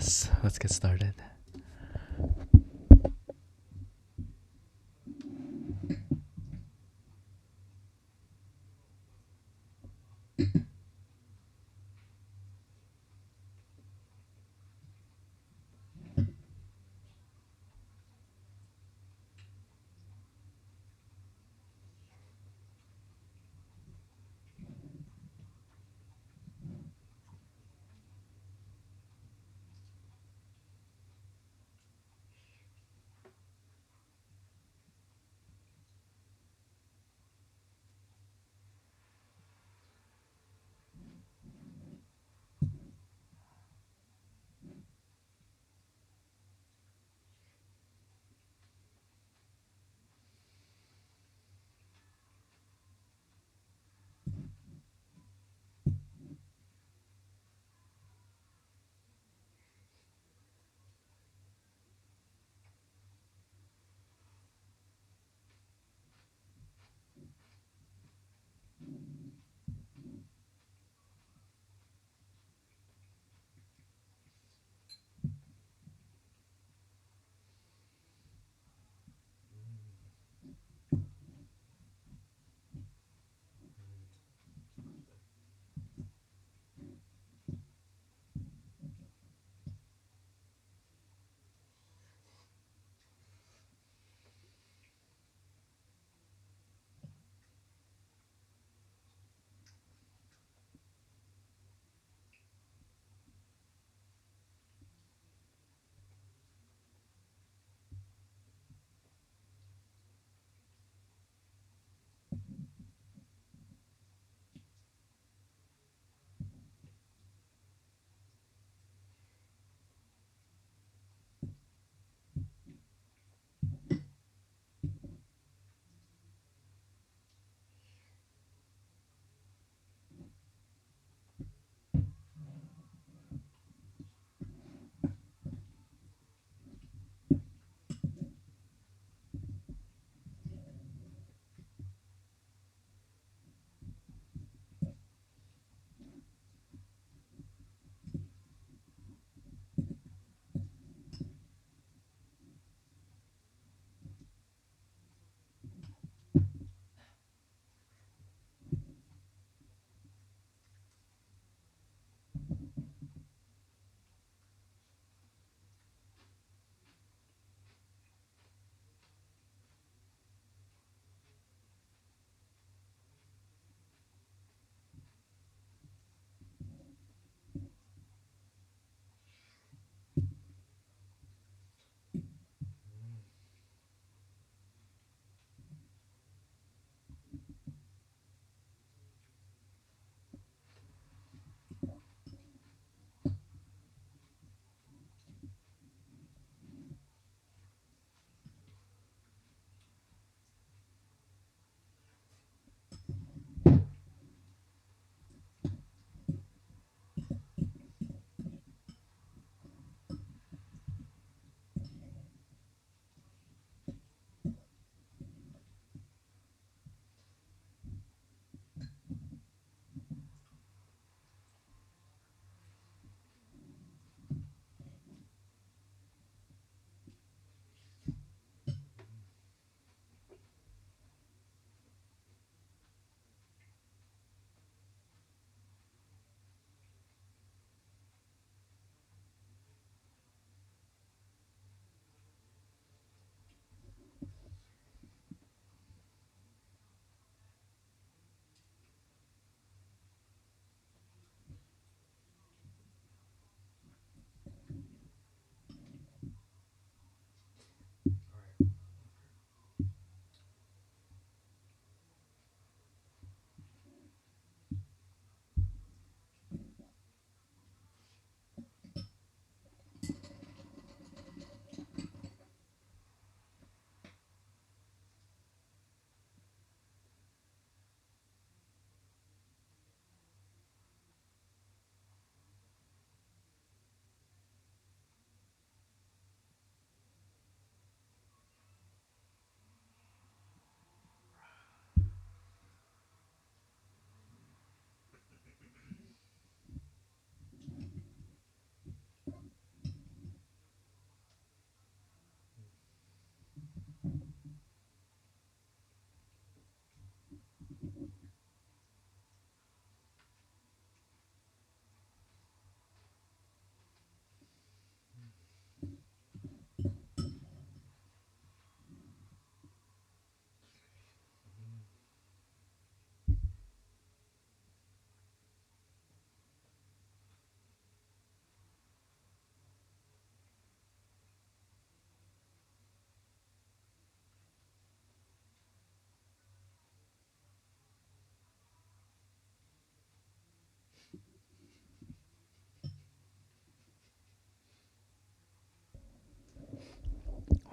Yes, let's get started.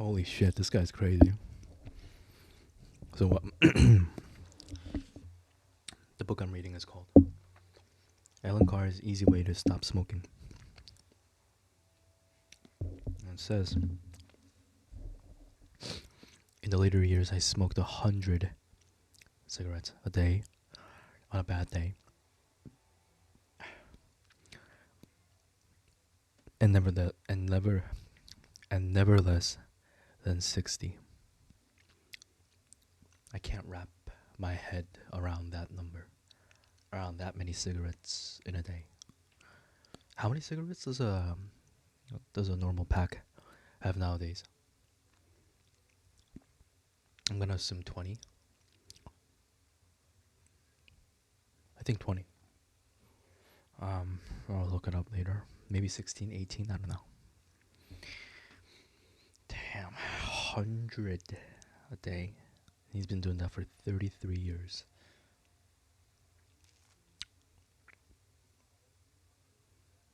Holy shit, this guy's crazy. So what? The book I'm reading is called Alan Carr's Easy Way to Stop Smoking. And it says, in the later years, I smoked 100 cigarettes a day on a bad day, and never less than 60. I can't wrap my head around that number, around that many cigarettes in a day. How many cigarettes does a normal pack have nowadays? I'm gonna assume 20. I think 20. I'll look it up later. Maybe 16, 18. I don't know. Damn, 100 a day. He's been doing that for 33 years.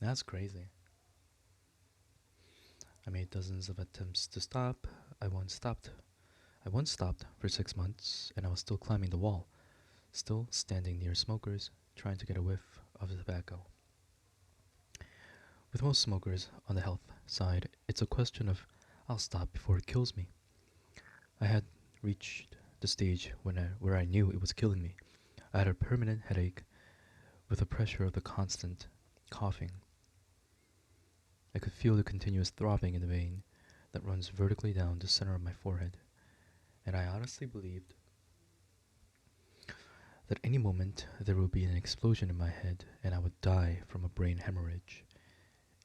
That's crazy. I made dozens of attempts to stop. I once stopped. I once stopped for 6 months, and I was still climbing the wall, still standing near smokers, trying to get a whiff of the tobacco. With most smokers on the health side, it's a question of I'll stop before it kills me. I had reached the stage where I knew it was killing me. I had a permanent headache with the pressure of the constant coughing. I could feel the continuous throbbing in the vein that runs vertically down the center of my forehead, and I honestly believed that any moment there would be an explosion in my head and I would die from a brain hemorrhage.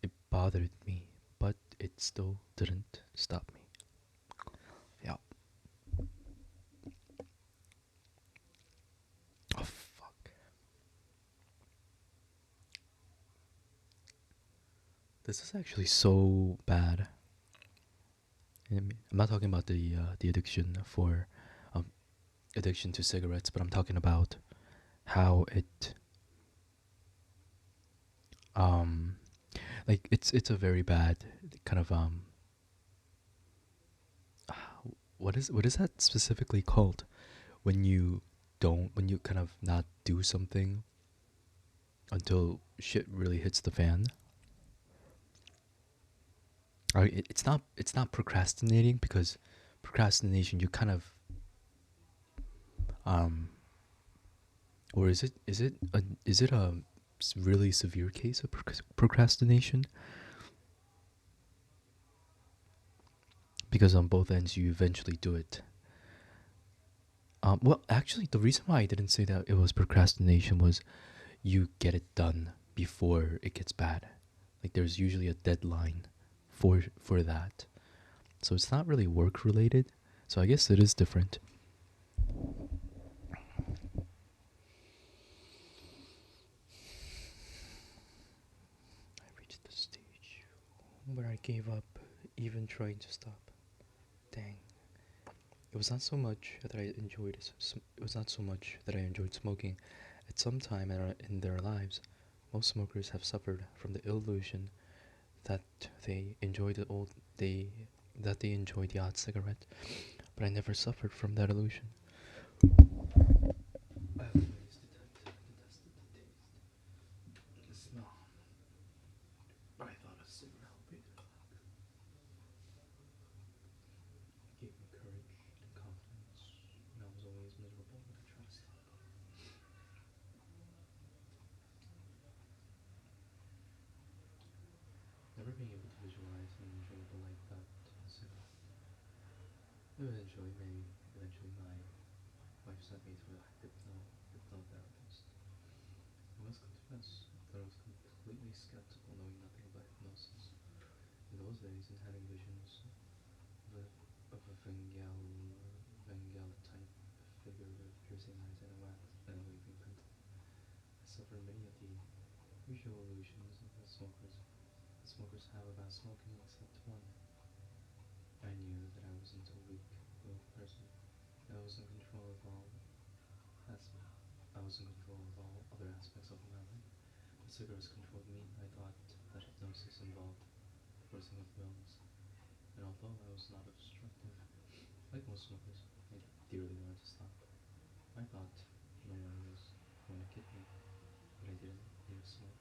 It bothered me, but it still didn't stop me. Yeah. Oh, fuck. This is actually so bad. I'm not talking about the addiction for um, addiction to cigarettes, but I'm talking about how it um like it's a very bad kind of what is that specifically called when you don't when you kind of not do something until shit really hits the fan. It's not procrastinating because procrastination you kind of um or is it a really severe case of procrastination because on both ends you eventually do it. Well, actually, the reason why I didn't say that it was procrastination was you get it done before it gets bad. Like there's usually a deadline for that. So it's not really work related. So I guess it is different. I reached the stage where I gave up even trying to stop. Dang. It was not so much that I enjoyed it was not so much that I enjoyed smoking. At some time in their lives, most smokers have suffered from the illusion that they enjoy the old they that they enjoy the odd cigarette, but I never suffered from that illusion. I always detested the taste, the smell, but I thought a cigarette gave me courage and confidence, and I was always miserable when I tried to stop. Never being able to visualize and enjoy the life without a cigarette. Eventually my wife sent me to a hypnotherapist. I must confess that I was completely skeptical knowing nothing about hypnosis. In those days, and having visions of a Vangala type figure with piercing eyes and a waving pendulum. I suffered many of the usual illusions that smokers have about smoking except one. I knew that I wasn't a weak-willed person. I was in control of all aspects. I was in control of all other aspects of my life. The cigarettes controlled me. I thought that hypnosis involved forcing of wills. And although I was not obstructive, like most smokers, I dearly wanted to stop. I thought no one was going to kick me, but I didn't need a smoke.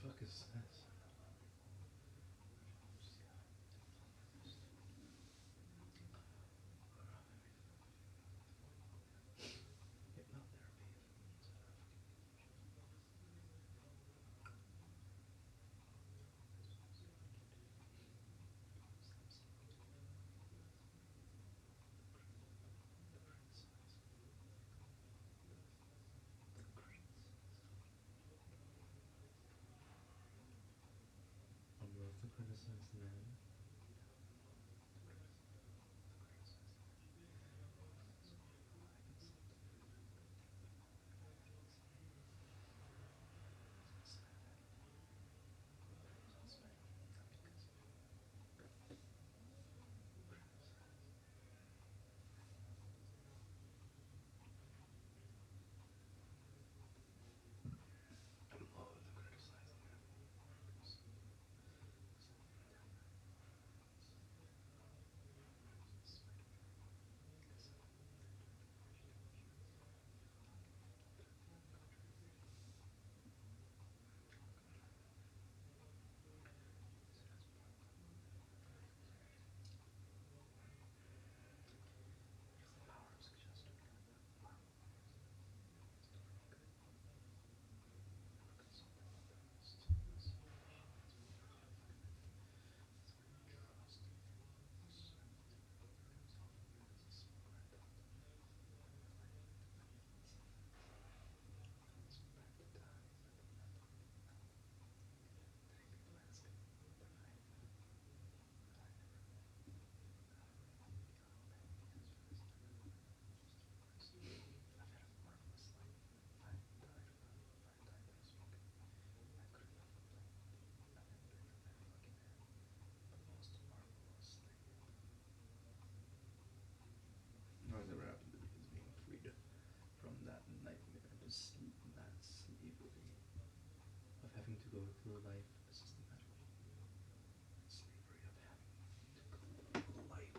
The fuck is this? Hypnotherapy. I'm loath to criticize the man. I'm loath to criticize the man. Power of suggestion. Whatever happened to me is being freed from that nightmare, that slavery of having to go through life systematically. Slavery of having to go through life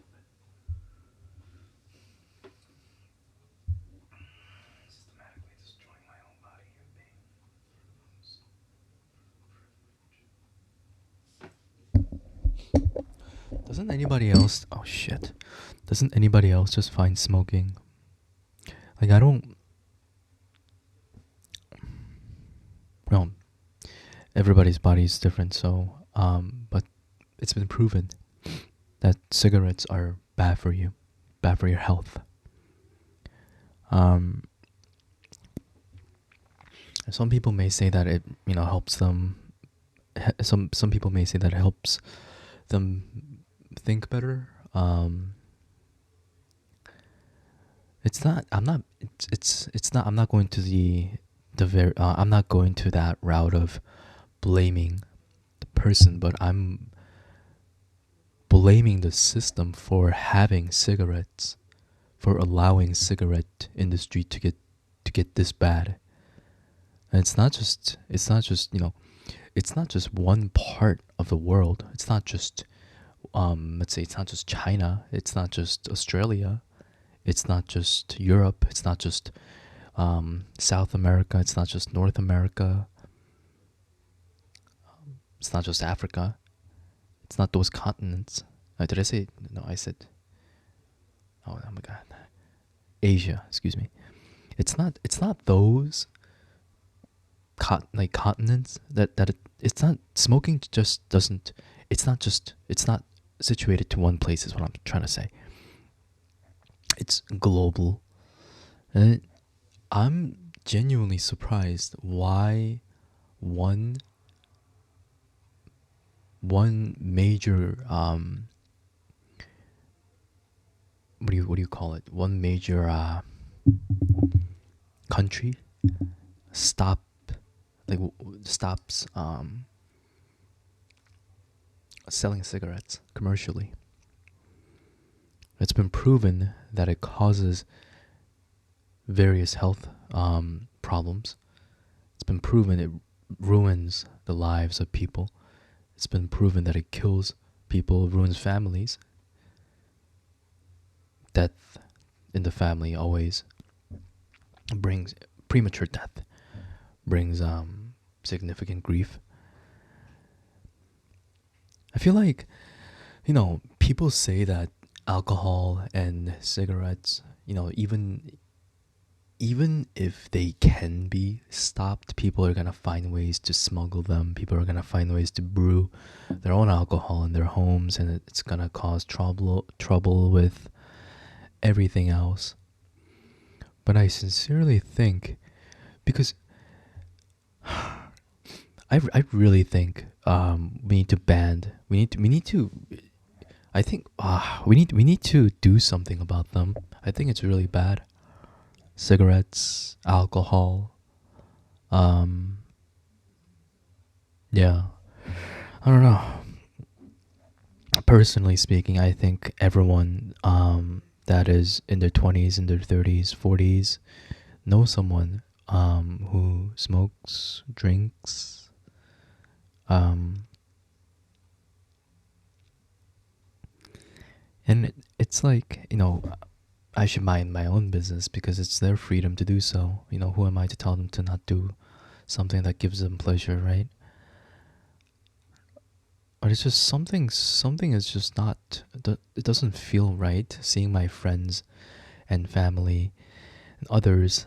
Doesn't anybody else? Oh shit! Doesn't anybody else just find smoking? Like I don't. No, everybody's body is different. So, but it's been proven that cigarettes are bad for you, bad for your health. Um, some people may say that it, helps them. Some people may say that it helps them think better. It's not. I'm not. It's not. I'm not going to the very. I'm not going to that route of blaming the person, but I'm blaming the system for having cigarettes, for allowing cigarette industry to get this bad. And it's not just. It's not just. It's not just one part of the world. It's not just. Let's say it's not just China. It's not just Australia. It's not just Europe. It's not just South America. It's not just North America. It's not just Africa. It's not those continents. Did I say? No, I said. Oh my god. Asia. Excuse me. It's not. It's not those. Continents it's not smoking. Just doesn't. It's not just. It's not situated to one place. Is what I'm trying to say. It's global, and I'm genuinely surprised why one major what do you call it? One major country stops selling cigarettes commercially. It's been proven that it causes various health problems. It's been proven it ruins the lives of people. It's been proven that it kills people, ruins families. Death in the family always brings premature death, brings significant grief. I feel like, people say that alcohol and cigarettes, even if they can be stopped, people are gonna find ways to smuggle them. People are gonna find ways to brew their own alcohol in their homes, and it's gonna cause trouble with everything else. But I sincerely think, because I really think we need to ban. We need to. I think we need to do something about them. I think it's really bad. Cigarettes, alcohol. Yeah. I don't know. Personally speaking, I think everyone that is in their 20s, in their 30s, 40s knows someone who smokes, drinks. And it's like, I should mind my own business because it's their freedom to do so. Who am I to tell them to not do something that gives them pleasure, right? But it's just something is just not, it doesn't feel right seeing my friends and family and others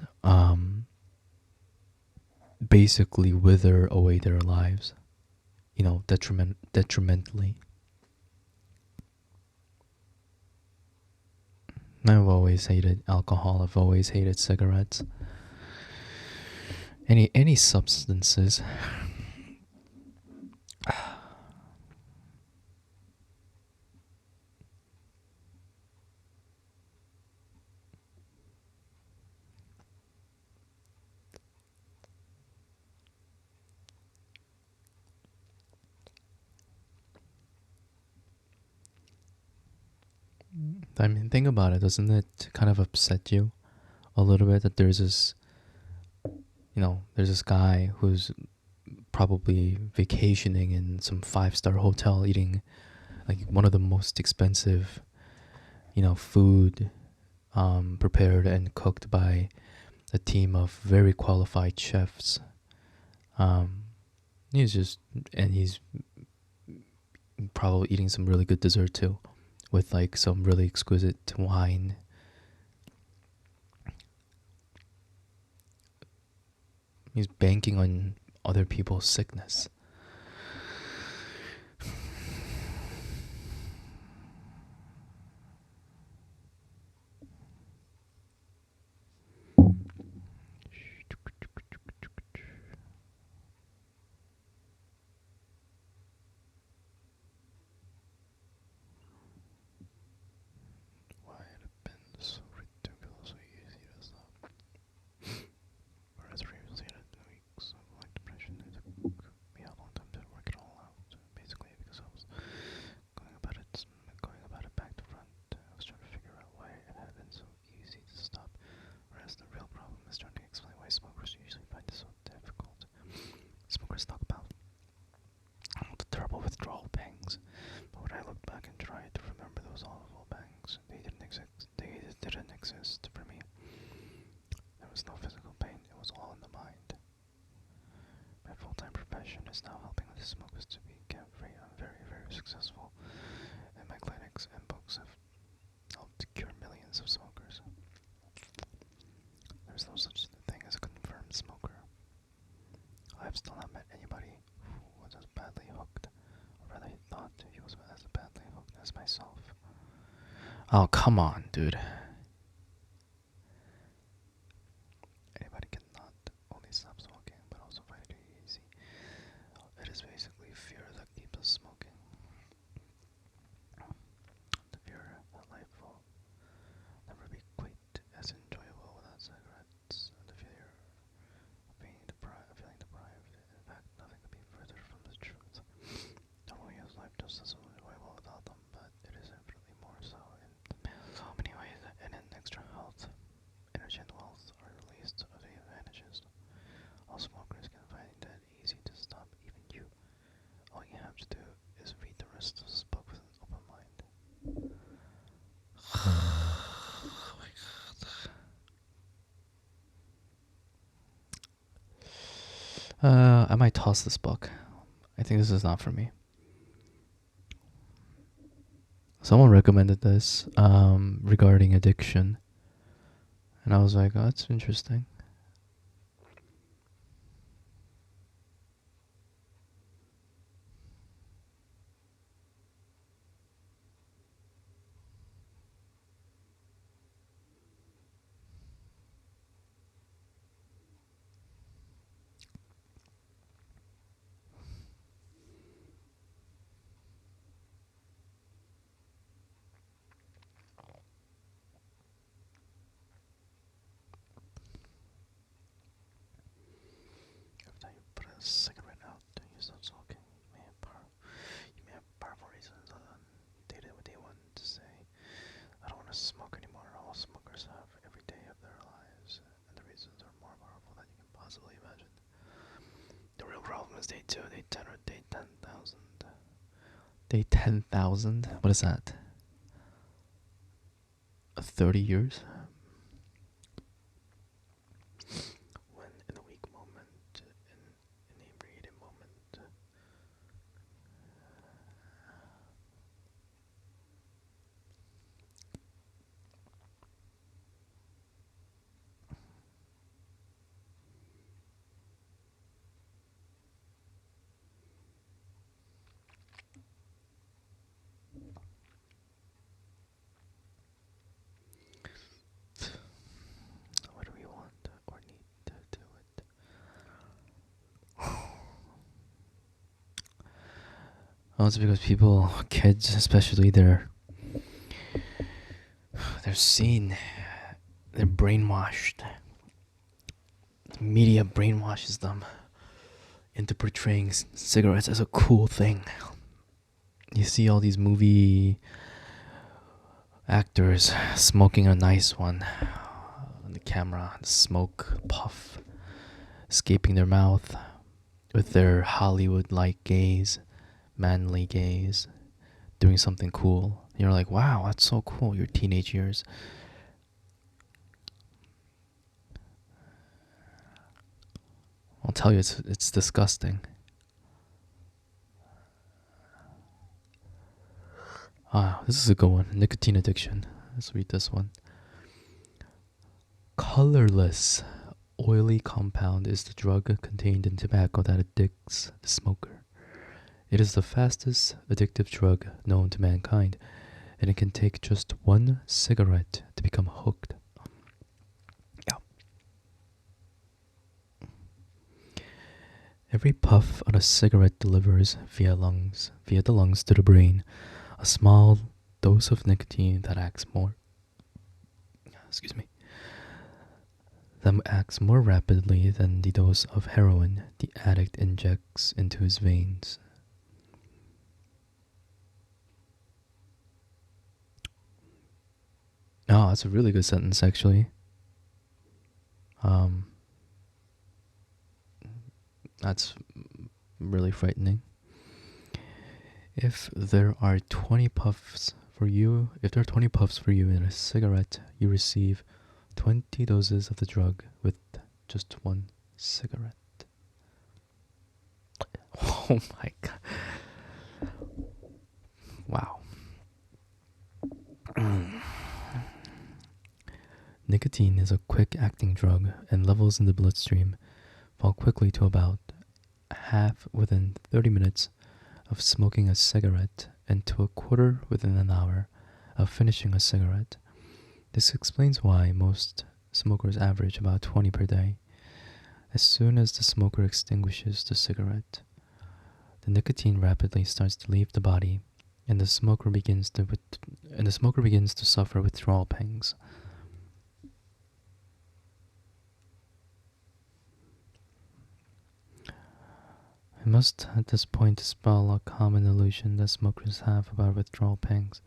basically wither away their lives, detrimentally. I've always hated alcohol. I've always hated cigarettes. Any substances. I mean, think about it. Doesn't it kind of upset you a little bit that there's this guy who's probably vacationing in some 5-star hotel, eating like one of the most expensive, food prepared and cooked by a team of very qualified chefs. He's probably eating some really good dessert too, with like some really exquisite wine. He's banking on other people's sickness. Why it have been so ridiculously easy to stop? Whereas previously I had weeks of like depression, it took me a long time to work it all out. Basically, because I was going about it back to front. I was trying to figure out why it had been so easy to stop. Whereas the real problem is trying to explain why smokers usually find it so difficult. Smokers talk about the terrible withdrawal pangs, but when I looked back and tried to remember those awful pangs, they didn't exist. They didn't exist for me. There was no physical pain, it was all in the mind. My full-time profession is now helping the smokers to be carefree. I'm very, very successful, and my clinics and books have helped cure millions of smokers. There's no such thing as a confirmed smoker. I've still not met anybody who was as badly hooked, or rather he thought he was as badly hooked as myself. Oh, come on, dude. Anybody can not only stop smoking, but also find it easy. It is basically fear that keeps us smoking. The fear that life will never be quite as enjoyable without cigarettes. The fear of being deprived. In fact, nothing could be further from the truth. Not only is life just as enjoyable without them, but it is infinitely more so in so many ways. And in extra health, energy and wealth are the least of the advantages. All smokers can find that easy to stop, even you. All you have to do is read the rest of this book with an open mind. I might toss this book. I think this is not for me. Someone recommended this regarding addiction, and I was like, oh, that's interesting. Every time you put a cigarette out, you start smoking. You may have powerful reasons other than day one to say, I don't want to smoke anymore. All smokers have every day of their lives, and the reasons are more powerful than you can possibly imagine. The real problem is day 2, day 10, or day 10,000. Day 10,000? What is that? 30 years? When in a weak moment, in an inebriated moment, what do we want or need to do it? Well, it's because people, kids especially, they're seen, they're brainwashed. The media brainwashes them into portraying cigarettes as a cool thing. You see all these movie actors smoking a nice one on the camera, the smoke puff escaping their mouth with their Hollywood-like gaze, manly gaze, doing something cool. You're like, wow, that's so cool, your teenage years. I'll tell you, it's disgusting. Wow, this is a good one. Nicotine addiction. Let's read this one. Colorless, oily compound is the drug contained in tobacco that addicts the smoker. It is the fastest addictive drug known to mankind, and it can take just one cigarette to become hooked. Yeah. Every puff on a cigarette delivers via the lungs to the brain, a small dose of nicotine that acts more rapidly than the dose of heroin the addict injects into his veins. Oh, that's a really good sentence, actually. That's really frightening. If there are 20 puffs for you in a cigarette, you receive 20 doses of the drug with just one cigarette. Oh my god. Wow. Nicotine is a quick-acting drug, and levels in the bloodstream fall quickly to about half within 30 minutes of smoking a cigarette and to a quarter within an hour of finishing a cigarette. This explains why most smokers average about 20 per day. As soon as the smoker extinguishes the cigarette, the nicotine rapidly starts to leave the body, and the smoker begins to suffer withdrawal pangs. I must at this point dispel a common illusion that smokers have about withdrawal pangs.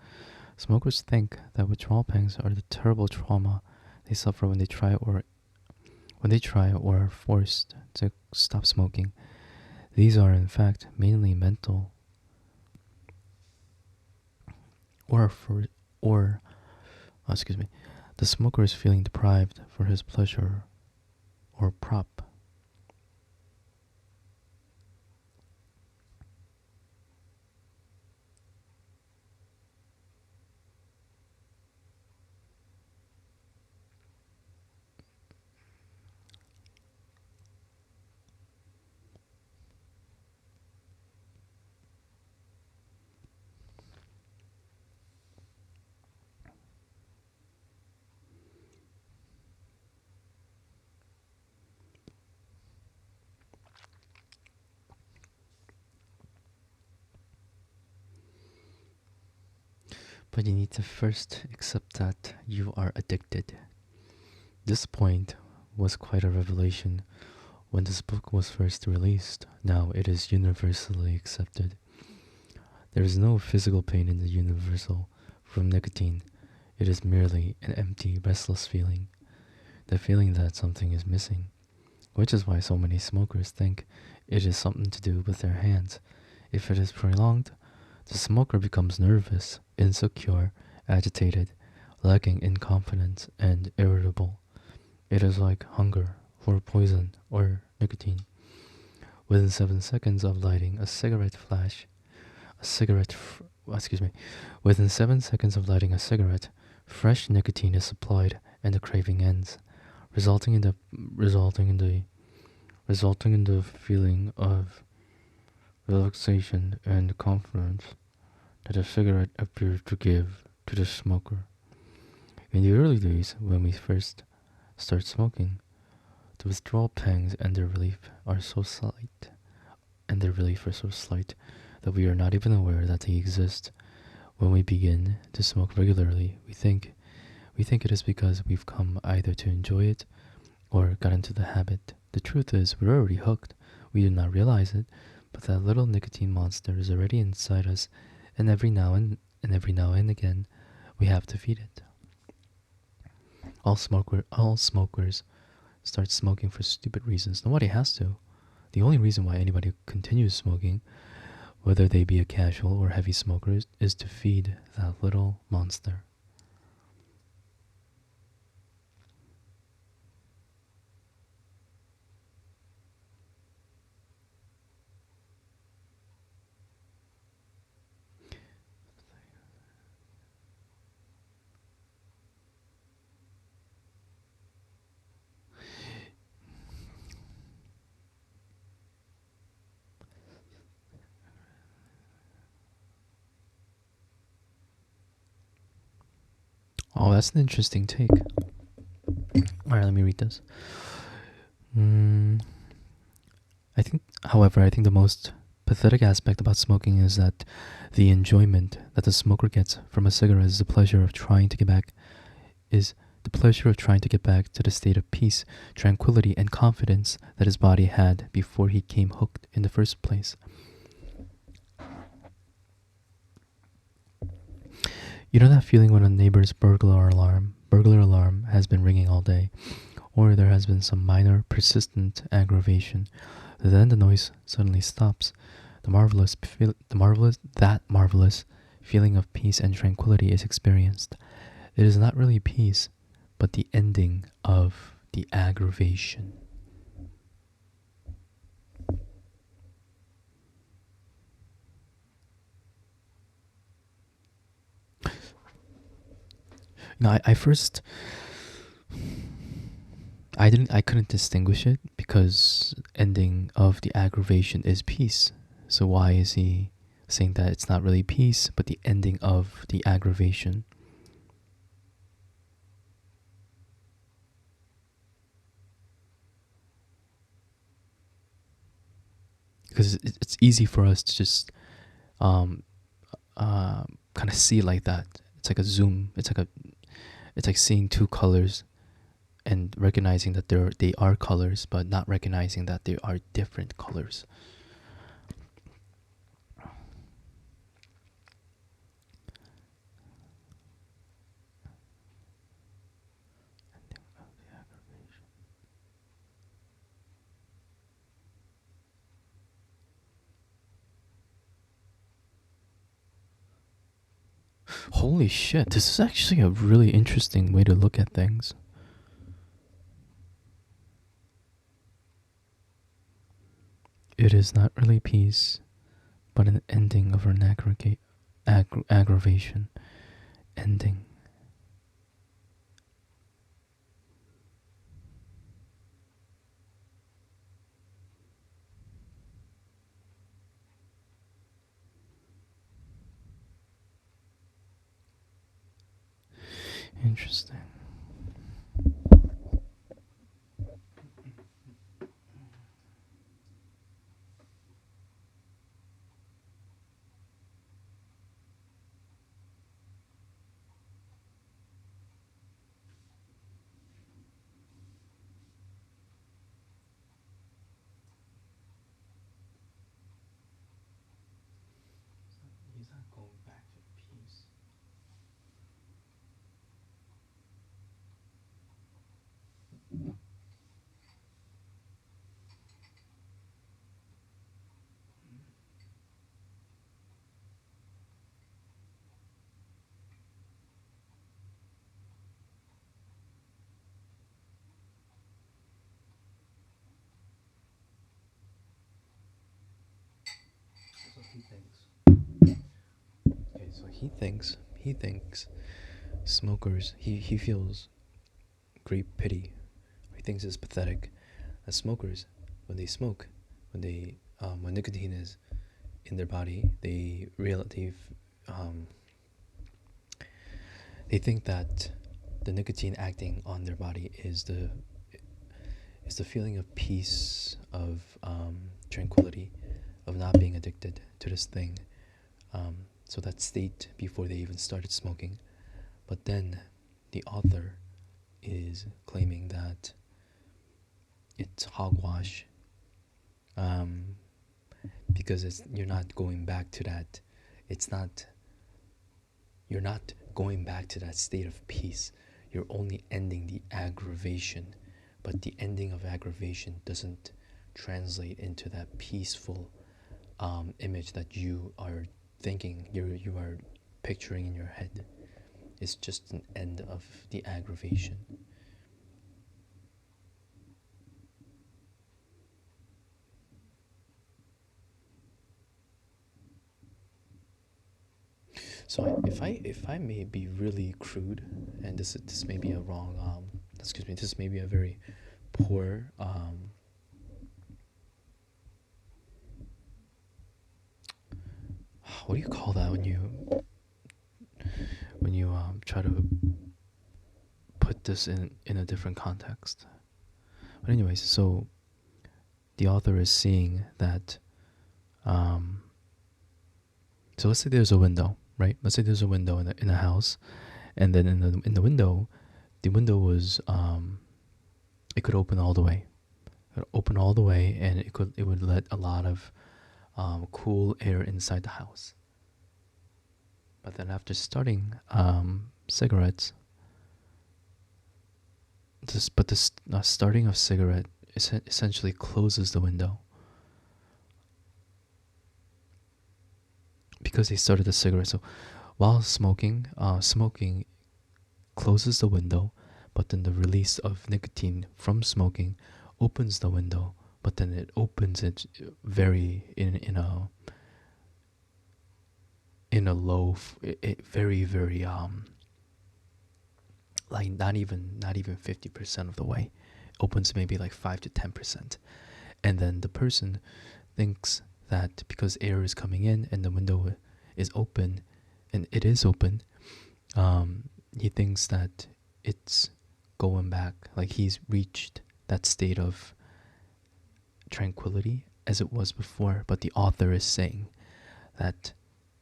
Smokers think that withdrawal pangs are the terrible trauma they suffer when they try or are forced to stop smoking. These are in fact mainly mental the smoker is feeling deprived for his pleasure or prop. But you need to first accept that you are addicted. This point was quite a revelation when this book was first released. Now it is universally accepted. There is no physical pain in the universal from nicotine. It is merely an empty, restless feeling. The feeling that something is missing. Which is why so many smokers think it is something to do with their hands. If it is prolonged, the smoker becomes nervous, insecure, agitated, lacking in confidence, and irritable. It is like hunger for poison or nicotine. Within 7 seconds of lighting a cigarette, within 7 seconds of lighting a cigarette, fresh nicotine is supplied and the craving ends, resulting in the feeling of relaxation and confidence that a cigarette appears to give to the smoker. In the early days, when we first start smoking, the withdrawal pangs and their relief are so slight, that we are not even aware that they exist. When we begin to smoke regularly, we think it is because we've come either to enjoy it or got into the habit. The truth is, we're already hooked. We do not realize it, but that little nicotine monster is already inside us, and every now and again, we have to feed it. All smokers start smoking for stupid reasons. Nobody has to. The only reason why anybody continues smoking, whether they be a casual or heavy smoker, is to feed that little monster. Oh, that's an interesting take. Alright, let me read this. Mm, I think the most pathetic aspect about smoking is that the enjoyment that the smoker gets from a cigarette is the pleasure of trying to get back to the state of peace, tranquility, and confidence that his body had before he came hooked in the first place. You know that feeling when a neighbor's burglar alarm has been ringing all day, or there has been some minor persistent aggravation, then the noise suddenly stops. That marvelous feeling of peace and tranquility is experienced. It is not really peace, but the ending of the aggravation. I first I couldn't distinguish it because ending of the aggravation is peace. So why is he saying that it's not really peace, but the ending of the aggravation? Because it's easy for us to just um, kind of see it like that. It's like a zoom. It's like seeing two colors and recognizing that they are colors, but not recognizing that they are different colors. Holy shit! This is actually a really interesting way to look at things. It is not really peace, but an ending of an aggravation. Ending. Interesting. He's not going back to peace. So he thinks. Okay, so he thinks smokers. He feels great pity. He thinks it's pathetic that smokers, when they smoke, when nicotine is in their body, um, they think that the nicotine acting on their body is the feeling of peace, of tranquility, of not being addicted to this thing. So that state before they even started smoking. But then the author is claiming that it's hogwash, um, because you're not going back to that. It's not You're not going back to that state of peace. You're only ending the aggravation, but the ending of aggravation doesn't translate into that peaceful image that you are thinking, you are picturing in your head. It's just an end of the aggravation. So if I may be really crude, and this may be a wrong excuse me, this may be a very poor what do you call that when you try to about this in a different context. But anyways, so the author is seeing that. So let's say there's a window, right? Let's say there's a window in a house, and then in the window, the window was it could open all the way. It would open all the way, and it would let a lot of cool air inside the house. But then after starting cigarettes, the starting of cigarette essentially closes the window. Because he started the cigarette. So while smoking, smoking closes the window, but then the release of nicotine from smoking opens the window, but then it opens it very in a low, very like not even 50% of the way. It opens maybe like 5 to 10%, and then the person thinks that because air is coming in and the window is open, and it is open, he thinks that it's going back, like he's reached that state of tranquility as it was before. But the author is saying that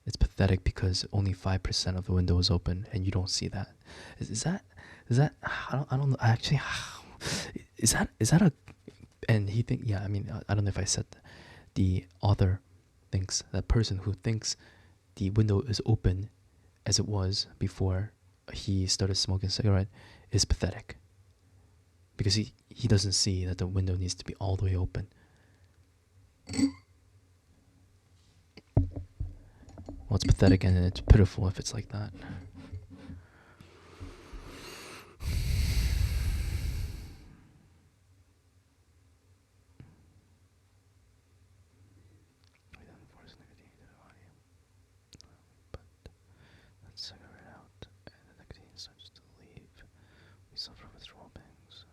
it's pathetic because only 5% of the window is open and you don't see that. Is that I don't know actually. Is that a, and he think, yeah, I mean, I don't know if I said that. The author thinks, that person who thinks the window is open as it was before he started smoking a cigarette is pathetic, because he doesn't see that the window needs to be all the way open. Well, it's pathetic and it's pitiful if it's like that. Cigarette out, and the nicotine starts to leave. We suffer withdrawal pangs.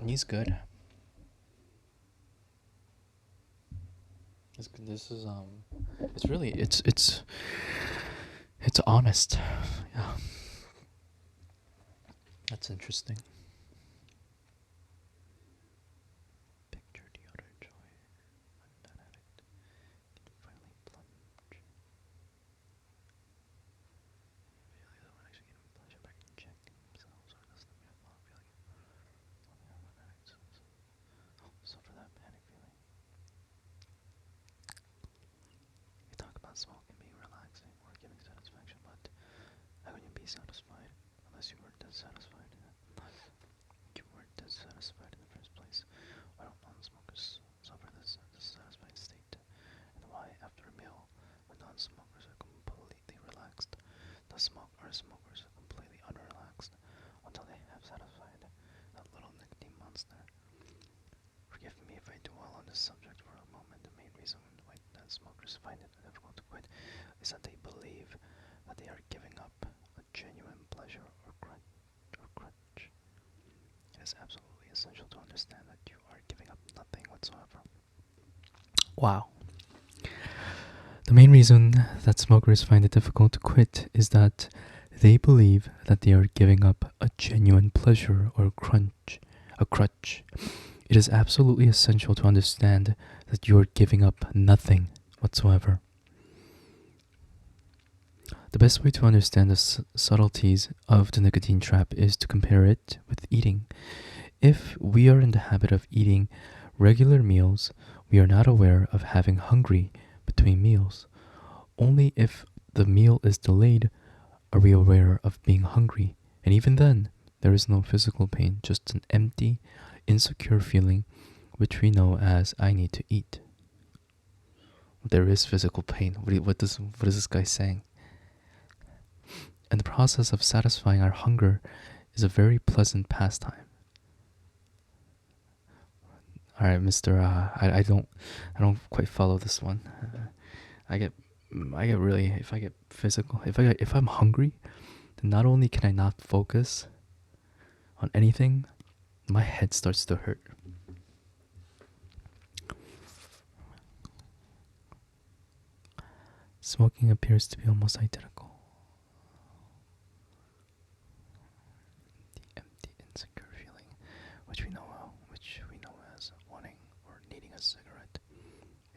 He's good. This is it's really it's honest. Yeah, that's interesting. Picture the utter joy when that addict can finally plunge. Really, that would actually give him pleasure by injecting themselves or less than mere thought feeling. On the other hand, so for that panic feeling, we talk about smoking being relaxing or giving satisfaction, but how can you be satisfied unless you weren't dissatisfied? Unless you weren't dissatisfied in the first place. Why don't non-smokers suffer this dissatisfied state? And why, after a meal, when non-smokers are completely relaxed, the smokers are completely unrelaxed until they have satisfied that little nicotine monster? Forgive me if I dwell on this subject for a moment. The main reason why smokers find it difficult to quit is that they believe that they are giving up a genuine pleasure or crutch. It is absolutely essential to understand that you are giving up nothing whatsoever. Wow. The main reason that smokers find it difficult to quit is that they believe that they are giving up a genuine pleasure or a crutch. It is absolutely essential to understand that you are giving up nothing whatsoever. The best way to understand the subtleties of the nicotine trap is to compare it with eating. If we are in the habit of eating regular meals, we are not aware of having hungry between meals. Only if the meal is delayed are we aware of being hungry, and even then, there is no physical pain, just an empty, insecure feeling which we know as I need to eat. There is physical pain. What is this guy saying? And the process of satisfying our hunger is a very pleasant pastime. All right, Mister. I don't quite follow this one. I get really, if I get physical, if I'm hungry, then not only can I not focus on anything, my head starts to hurt. Smoking appears to be almost identical. The empty, insecure feeling, which we know as wanting or needing a cigarette,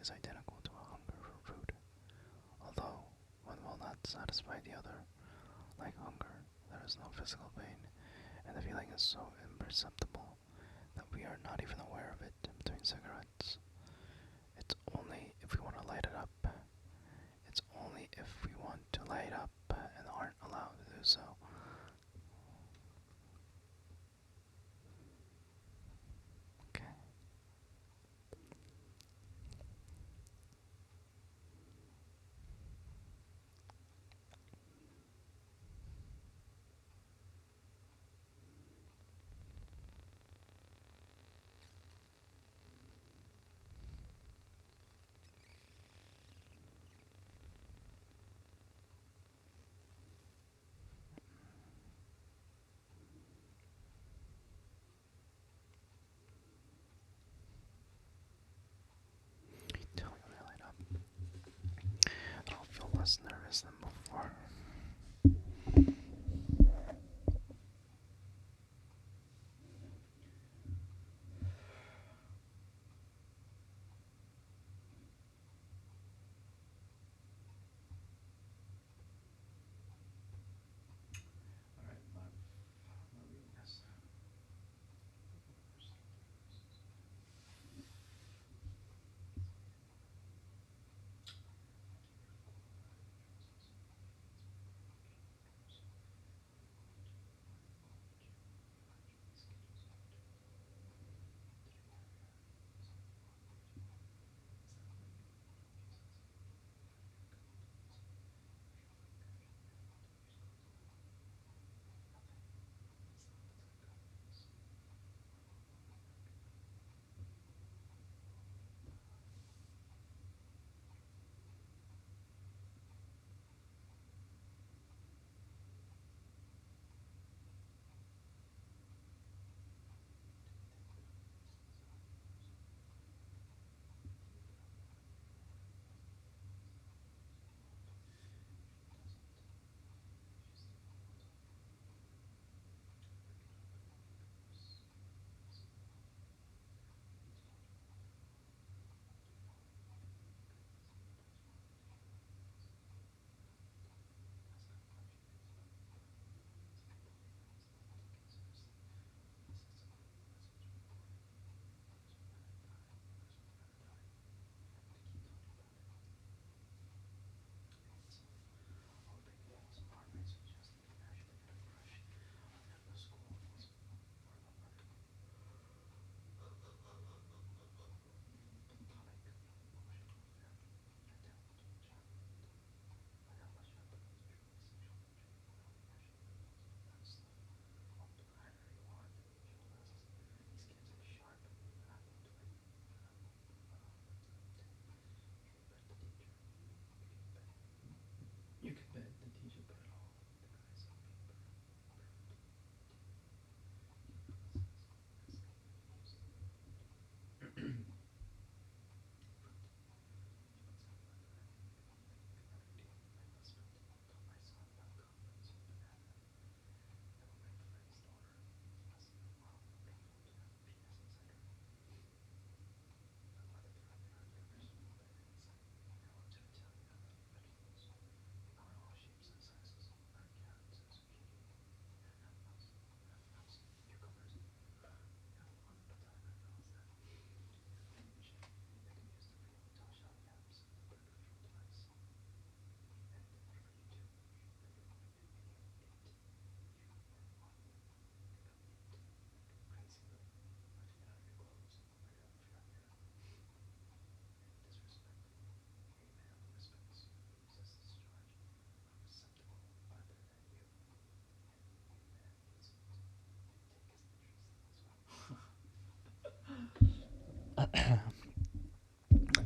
is identical to a hunger for food. Although one will not satisfy the other, like hunger, there is no physical pain, and the feeling is so imperceptible that we are not even aware of it between cigarettes. It's only if we want to light it up. It's only if we want to light up and aren't allowed to do so. Okay.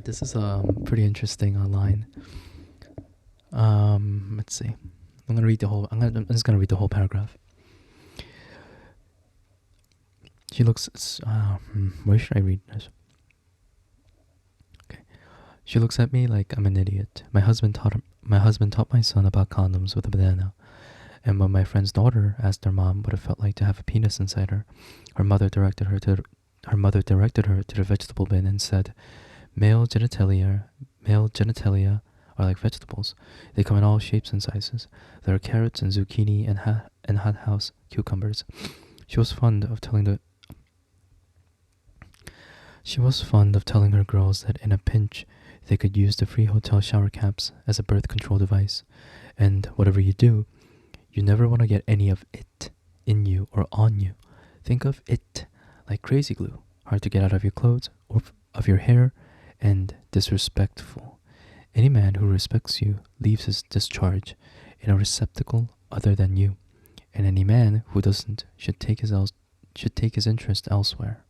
This is pretty interesting online. Let's see. I'm gonna read the whole. I'm just gonna read the whole paragraph. She looks. Where should I read this? Okay. She looks at me like I'm an idiot. My husband taught my son about condoms with a banana. And when my friend's daughter asked her mom what it felt like to have a penis inside her, her mother directed her to the vegetable bin and said, Male genitalia are like vegetables. They come in all shapes and sizes. There are carrots and zucchini and hothouse cucumbers. She was fond of telling her girls that in a pinch they could use the free hotel shower caps as a birth control device. And whatever you do, you never want to get any of it in you or on you. Think of it like crazy glue, hard to get out of your clothes or of your hair, and disrespectful. Any man who respects you leaves his discharge in a receptacle other than you, and any man who doesn't should take his interest elsewhere.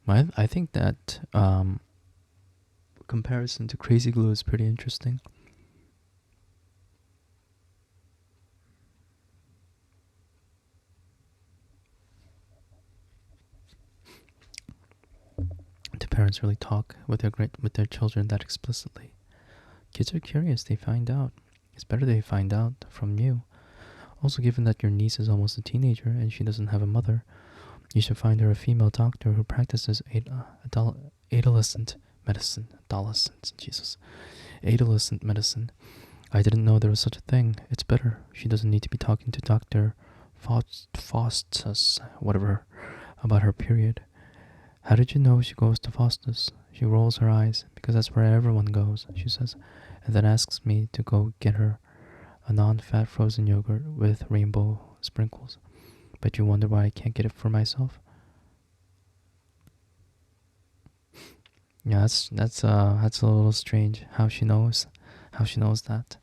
I think that comparison to crazy glue is pretty interesting. Do parents really talk with their children that explicitly? Kids are curious, they find out. It's better they find out from you. Also, given that your niece is almost a teenager and she doesn't have a mother, you should find her a female doctor who practices adolescent medicine. Adolescent medicine. I didn't know there was such a thing. It's better. She doesn't need to be talking to Dr. Faustus, whatever, about her period. How did you know she goes to Faustus? She rolls her eyes, because that's where everyone goes, she says, and then asks me to go get her a non-fat frozen yogurt with rainbow sprinkles. But you wonder why I can't get it for myself? Yeah, that's a little strange how she knows that.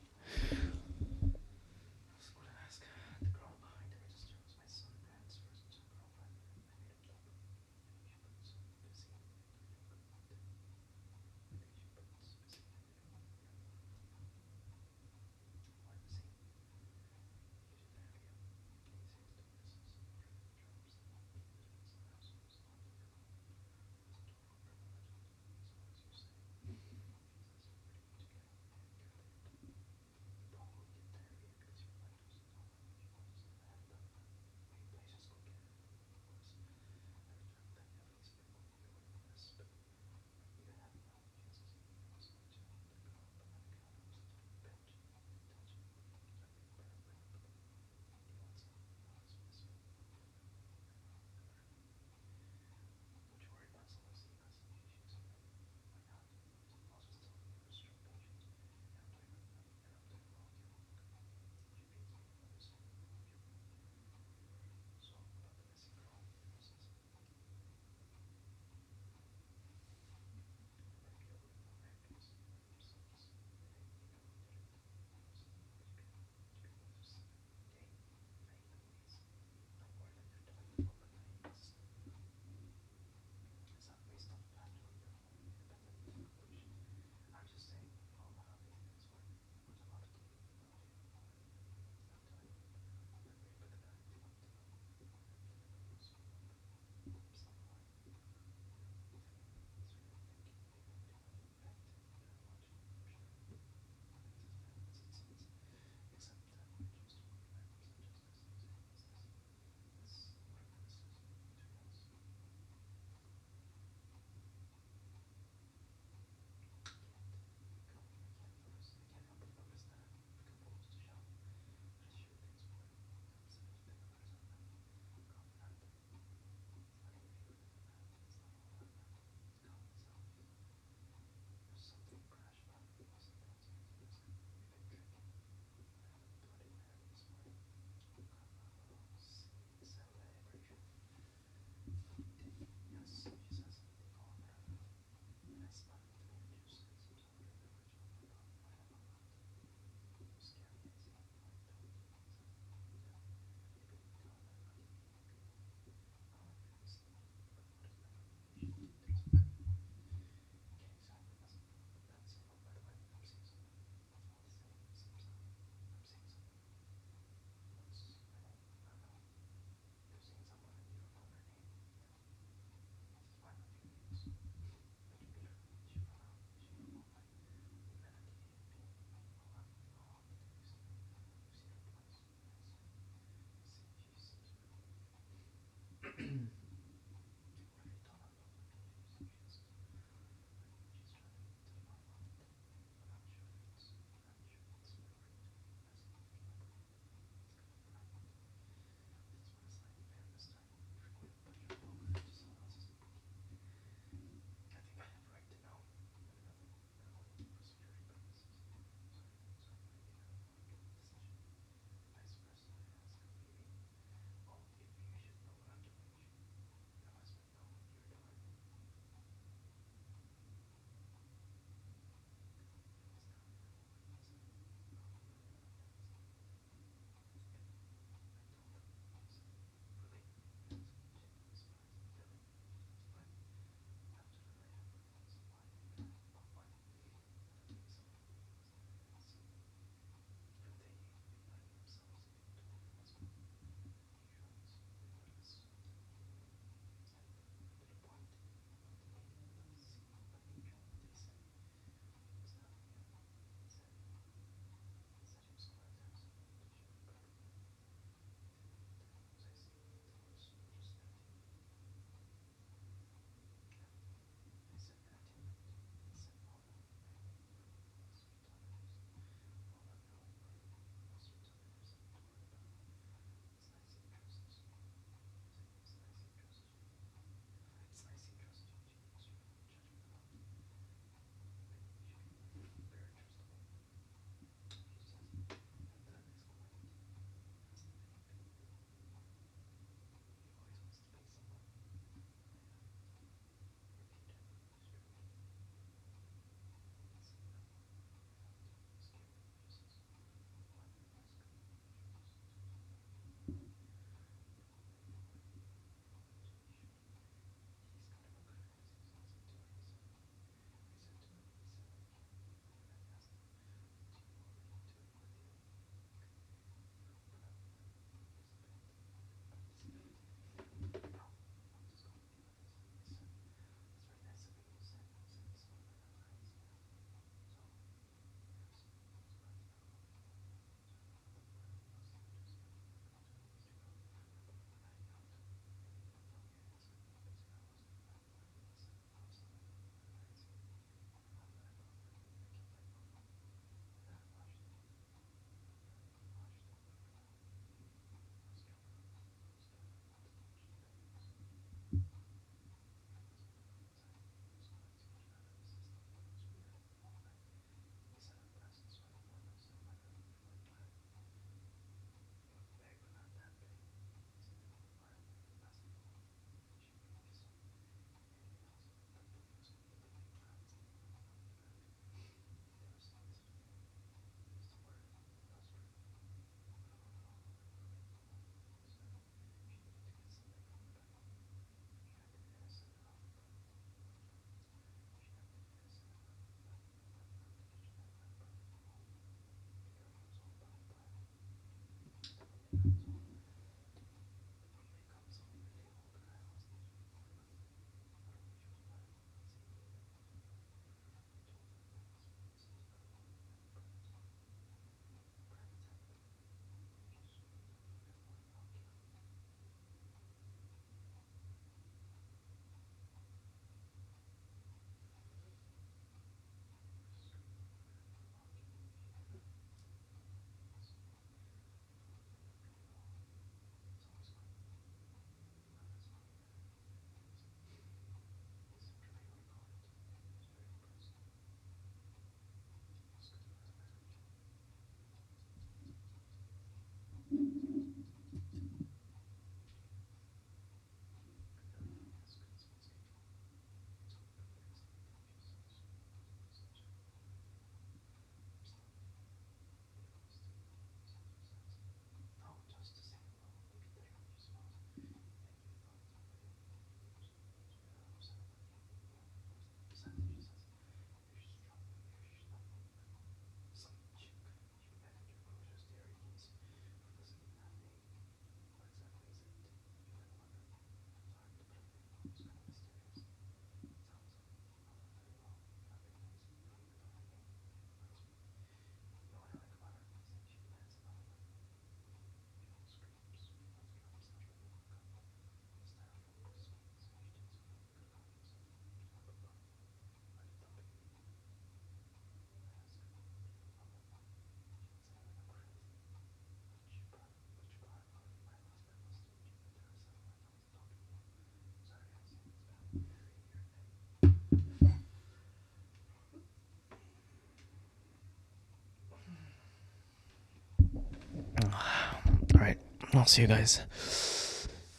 I'll see you guys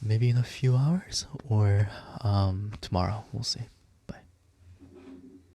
maybe in a few hours or tomorrow. We'll see.